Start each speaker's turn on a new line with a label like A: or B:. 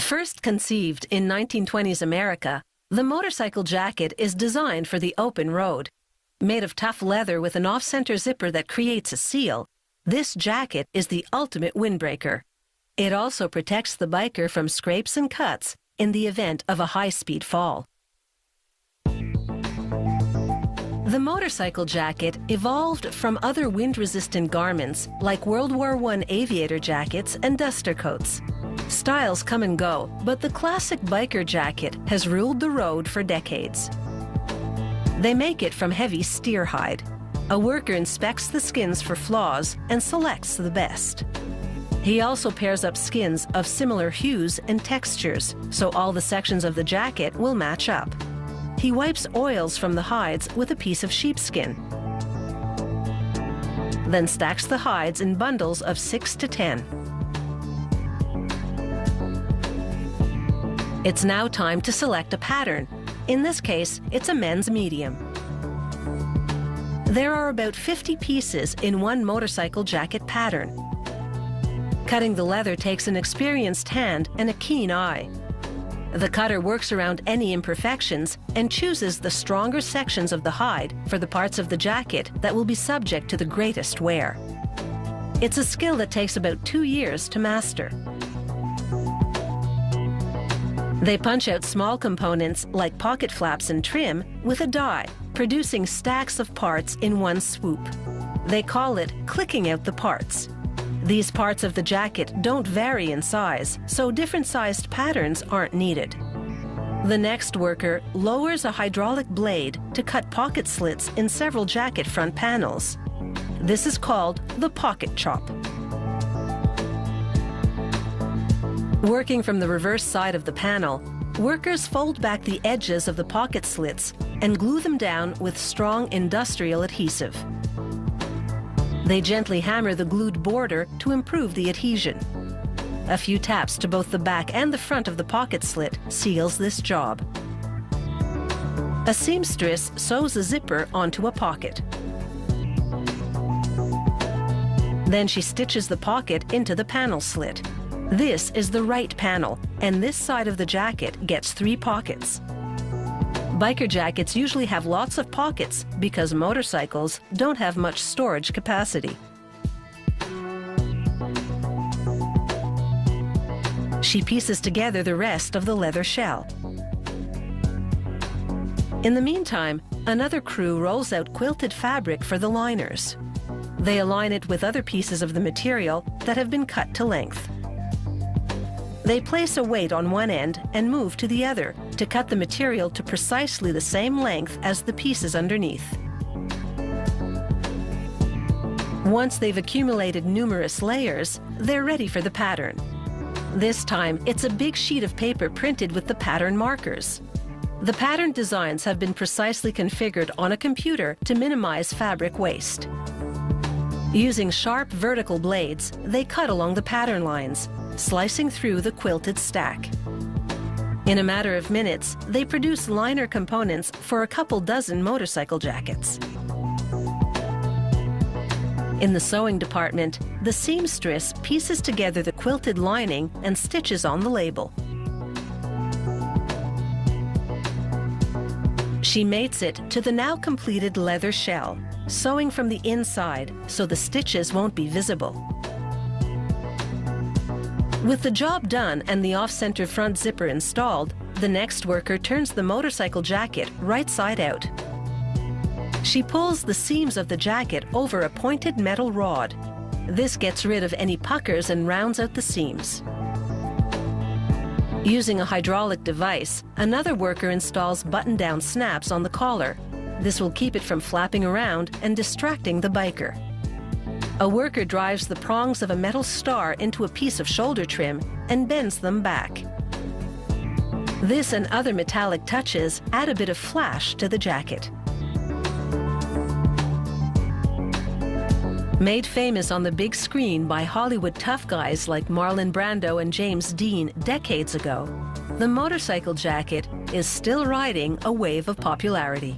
A: First conceived in 1920s America, the motorcycle jacket is designed for the open road. Made of tough leather with an off-center zipper that creates a seal, this jacket is the ultimate windbreaker. It also protects the biker from scrapes and cuts in the event of a high-speed fall. The motorcycle jacket evolved from other wind-resistant garments like World War I aviator jackets and duster coats. Styles come and go, but the classic biker jacket has ruled the road for decades. They make it from heavy steer hide. A worker inspects the skins for flaws and selects the best. He also pairs up skins of similar hues and textures, so all the sections of the jacket will match up. He wipes oils from the hides with a piece of sheepskin, then stacks the hides in bundles of 6 to 10. It's now time to select a pattern. In this case, it's a men's medium. There are about 50 pieces in one motorcycle jacket pattern. Cutting the leather takes an experienced hand and a keen eye. The cutter works around any imperfections and chooses the stronger sections of the hide for the parts of the jacket that will be subject to the greatest wear. It's a skill that takes about 2 years to master. They punch out small components like pocket flaps and trim with a die, producing stacks of parts in one swoop. They call it clicking out the parts. These parts of the jacket don't vary in size, so different sized patterns aren't needed. The next worker lowers a hydraulic blade to cut pocket slits in several jacket front panels. This is called the pocket chop. Working from the reverse side of the panel, workers fold back the edges of the pocket slits and glue them down with strong industrial adhesive. They gently hammer the glued border to improve the adhesion. A few taps to both the back and the front of the pocket slit seals this job. A seamstress sews a zipper onto a pocket. Then she stitches the pocket into the panel slit. This is the right panel, and this side of the jacket gets 3 pockets. Biker jackets usually have lots of pockets because motorcycles don't have much storage capacity. She pieces together the rest of the leather shell. In the meantime, another crew rolls out quilted fabric for the liners. They align it with other pieces of the material that have been cut to length. They place a weight on one end and move to the other to cut the material to precisely the same length as the pieces underneath. Once they've accumulated numerous layers, they're ready for the pattern. This time, it's a big sheet of paper printed with the pattern markers. The pattern designs have been precisely configured on a computer to minimize fabric waste. Using sharp vertical blades, they cut along the pattern lines, slicing through the quilted stack. In a matter of minutes, they produce liner components for a couple dozen motorcycle jackets. In the sewing department, the seamstress pieces together the quilted lining and stitches on the label. She mates it to the now completed leather shell, sewing from the inside so the stitches won't be visible. With the job done and the off-center front zipper installed, the next worker turns the motorcycle jacket right side out. She pulls the seams of the jacket over a pointed metal rod. This gets rid of any puckers and rounds out the seams. Using a hydraulic device, another worker installs button-down snaps on the collar. This will keep it from flapping around and distracting the biker. A worker drives the prongs of a metal star into a piece of shoulder trim and bends them back. This and other metallic touches add a bit of flash to the jacket. Made famous on the big screen by Hollywood tough guys like Marlon Brando and James Dean decades ago, the motorcycle jacket is still riding a wave of popularity.